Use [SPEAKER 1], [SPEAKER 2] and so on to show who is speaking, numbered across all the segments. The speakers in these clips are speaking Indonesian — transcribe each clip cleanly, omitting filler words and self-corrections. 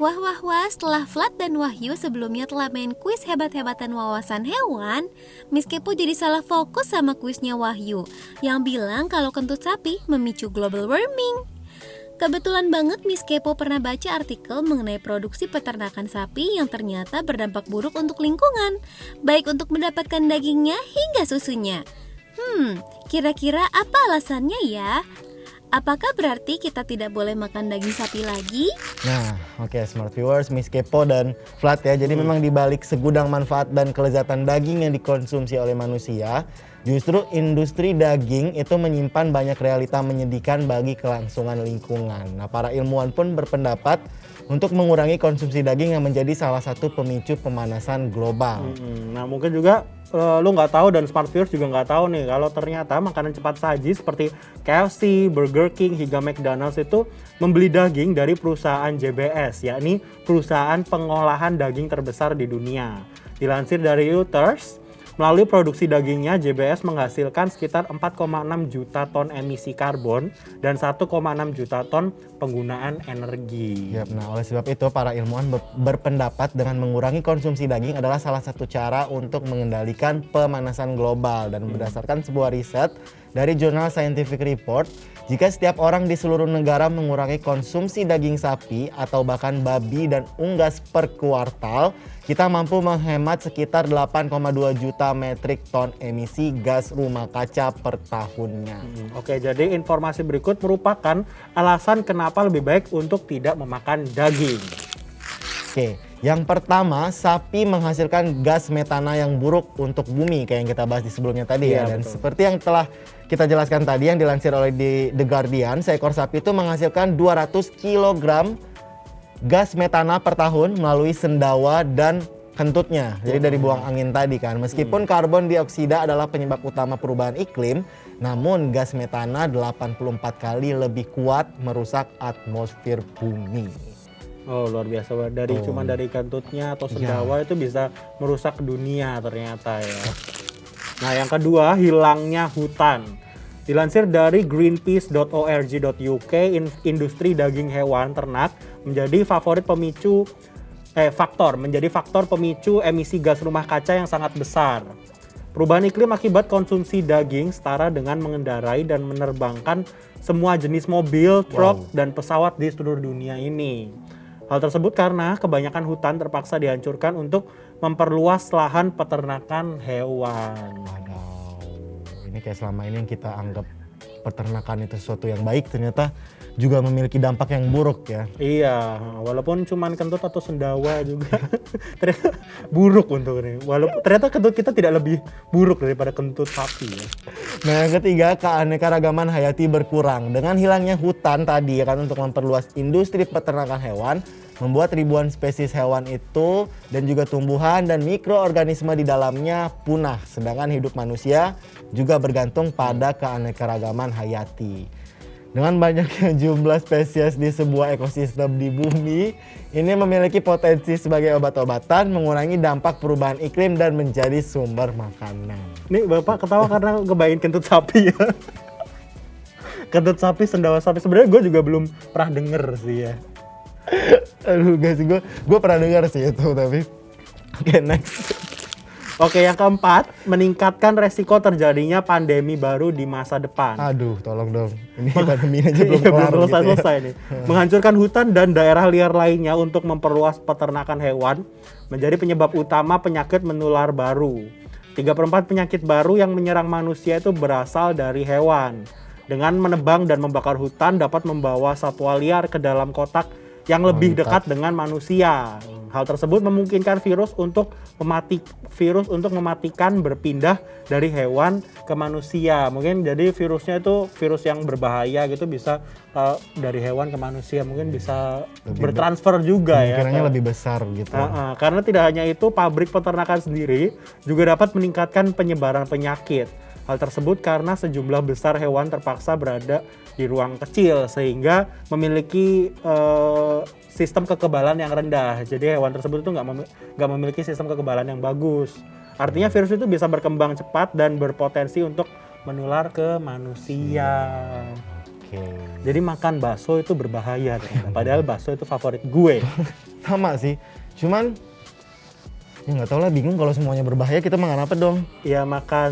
[SPEAKER 1] Wah wah wah, setelah Flat dan Wahyu sebelumnya telah main kuis hebat-hebatan wawasan hewan, Miss Kepo jadi salah fokus sama kuisnya Wahyu yang bilang kalau kentut sapi memicu global warming. Kebetulan banget Miss Kepo pernah baca artikel mengenai produksi peternakan sapi yang ternyata berdampak buruk untuk lingkungan, baik untuk mendapatkan dagingnya hingga susunya. Kira-kira apa alasannya ya? Apakah berarti kita tidak boleh makan daging sapi lagi?
[SPEAKER 2] Nah, oke, smart viewers, Miss Kepo dan Flat ya. Jadi memang dibalik segudang manfaat dan kelezatan daging yang dikonsumsi oleh manusia, justru industri daging itu menyimpan banyak realita menyedihkan bagi kelangsungan lingkungan. Nah, para ilmuwan pun berpendapat untuk mengurangi konsumsi daging yang menjadi salah satu pemicu pemanasan global.
[SPEAKER 3] Nah, mungkin juga lu nggak tahu dan smart viewers juga nggak tahu nih kalau ternyata makanan cepat saji seperti KFC, Burger King hingga McDonald's itu membeli daging dari perusahaan JBS, yakni perusahaan pengolahan daging terbesar di dunia. Dilansir dari Reuters, melalui produksi dagingnya, JBS menghasilkan sekitar 4,6 juta ton emisi karbon dan 1,6 juta ton penggunaan energi.
[SPEAKER 2] Yap, nah oleh sebab itu para ilmuwan berpendapat dengan mengurangi konsumsi daging adalah salah satu cara untuk mengendalikan pemanasan global. Dan berdasarkan sebuah riset dari jurnal Scientific Report, jika setiap orang di seluruh negara mengurangi konsumsi daging sapi atau bahkan babi dan unggas per kuartal, kita mampu menghemat sekitar 8,2 juta metrik ton emisi gas rumah kaca per tahunnya.
[SPEAKER 3] Oke, jadi informasi berikut merupakan alasan kenapa lebih baik untuk tidak memakan daging.
[SPEAKER 2] Oke, yang pertama, sapi menghasilkan gas metana yang buruk untuk bumi kayak yang kita bahas di sebelumnya tadi ya. Dan
[SPEAKER 3] betul.
[SPEAKER 2] seperti yang telah kita jelaskan tadi yang dilansir oleh The Guardian, seekor sapi itu menghasilkan 200 kg gas metana per tahun melalui sendawa dan kentutnya. Jadi dari buang angin tadi kan. Meskipun karbon dioksida adalah penyebab utama perubahan iklim, namun gas metana 84 kali lebih kuat merusak atmosfer bumi.
[SPEAKER 3] Oh, luar biasa. Cuma dari kentutnya atau sendawa itu bisa merusak dunia ternyata ya. Nah, yang kedua, hilangnya hutan. Dilansir dari greenpeace.org.uk, industri daging hewan ternak menjadi faktor pemicu emisi gas rumah kaca yang sangat besar. Perubahan iklim akibat konsumsi daging setara dengan mengendarai dan menerbangkan semua jenis mobil, truk, dan pesawat di seluruh dunia ini. Hal tersebut karena kebanyakan hutan terpaksa dihancurkan untuk memperluas lahan peternakan hewan.
[SPEAKER 2] Ini kayak selama ini yang kita anggap peternakan itu sesuatu yang baik, ternyata juga memiliki dampak yang buruk ya.
[SPEAKER 3] Iya, walaupun cuman kentut atau sendawa juga ternyata buruk untuk ini. Walaupun ternyata kentut kita tidak lebih buruk daripada kentut sapi ya.
[SPEAKER 2] Nah, yang ketiga, keanekaragaman hayati berkurang. Dengan hilangnya hutan tadi ya kan untuk memperluas industri peternakan hewan, membuat ribuan spesies hewan itu dan juga tumbuhan dan mikroorganisme di dalamnya punah. Sedangkan hidup manusia juga bergantung pada keanekaragaman hayati. Dengan banyaknya jumlah spesies di sebuah ekosistem di bumi, ini memiliki potensi sebagai obat-obatan, mengurangi dampak perubahan iklim dan menjadi sumber makanan.
[SPEAKER 3] Nih Bapak ketawa karena ngebayangin kentut sapi ya. Kentut sapi, sendawa sapi, sebenarnya gue juga belum pernah denger sih ya.
[SPEAKER 2] Aduh guys, gue pernah dengar sih itu tapi. Oke, next.
[SPEAKER 3] Oke, yang keempat, meningkatkan resiko terjadinya pandemi baru di masa depan.
[SPEAKER 2] Aduh, tolong dong. Ini pandemi aja belum kelar
[SPEAKER 3] belum selesai
[SPEAKER 2] gitu ya.
[SPEAKER 3] nih. Menghancurkan hutan dan daerah liar lainnya untuk memperluas peternakan hewan menjadi penyebab utama penyakit menular baru. 3/4 penyakit baru yang menyerang manusia itu berasal dari hewan. Dengan menebang dan membakar hutan dapat membawa satwa liar ke dalam kotak yang lebih dekat dengan manusia. Hal tersebut memungkinkan virus untuk mematikan berpindah dari hewan ke manusia. Mungkin jadi virusnya itu virus yang berbahaya gitu bisa dari hewan ke manusia. Mungkin bisa bertransfer juga ya.
[SPEAKER 2] Kemungkinannya lebih besar gitu.
[SPEAKER 3] Karena tidak hanya itu, pabrik peternakan sendiri juga dapat meningkatkan penyebaran penyakit. Hal tersebut karena sejumlah besar hewan terpaksa berada di ruang kecil sehingga memiliki sistem kekebalan yang rendah. Jadi hewan tersebut itu nggak memiliki sistem kekebalan yang bagus. Artinya virus itu bisa berkembang cepat dan berpotensi untuk menular ke manusia.
[SPEAKER 2] Oke.
[SPEAKER 3] Jadi makan bakso itu berbahaya. Padahal bakso itu favorit gue.
[SPEAKER 2] sama sih. Cuman ya nggak tahu lah, bingung kalau semuanya berbahaya kita makan apa dong?
[SPEAKER 3] Ya makan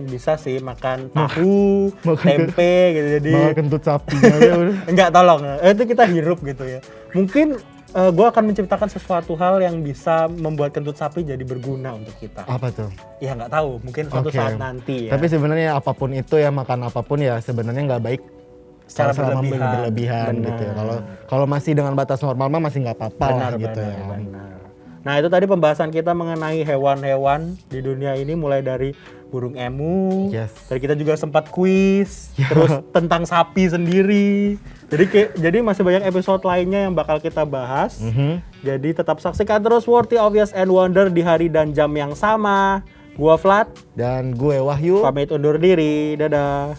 [SPEAKER 3] bisa sih, makan tahu, tempe gitu jadi.
[SPEAKER 2] Makan kentut sapi aja udah.
[SPEAKER 3] Enggak, tolong. Itu kita hirup gitu ya. Mungkin gue akan menciptakan sesuatu hal yang bisa membuat kentut sapi jadi berguna untuk kita.
[SPEAKER 2] Apa tuh?
[SPEAKER 3] Ya nggak tahu, mungkin suatu
[SPEAKER 2] Oke.
[SPEAKER 3] saat nanti ya.
[SPEAKER 2] Tapi sebenarnya apapun itu ya, makan apapun ya sebenarnya nggak baik
[SPEAKER 3] Secara
[SPEAKER 2] selama
[SPEAKER 3] berlebihan.
[SPEAKER 2] gitu ya.
[SPEAKER 3] Benar.
[SPEAKER 2] Kalau masih dengan batas normal mah masih nggak apa-apa lah gitu ya.
[SPEAKER 3] benar. Nah itu tadi pembahasan kita mengenai hewan-hewan di dunia ini, mulai dari burung emu,
[SPEAKER 2] Yes.
[SPEAKER 3] dari kita juga sempat kuis, terus tentang sapi sendiri. Jadi masih banyak episode lainnya yang bakal kita bahas. Jadi tetap saksikan terus Worthy, Obvious, and Wonder di hari dan jam yang sama. Gua Vlad,
[SPEAKER 2] Dan gue Wahyu.
[SPEAKER 3] pamit undur diri. Dadah.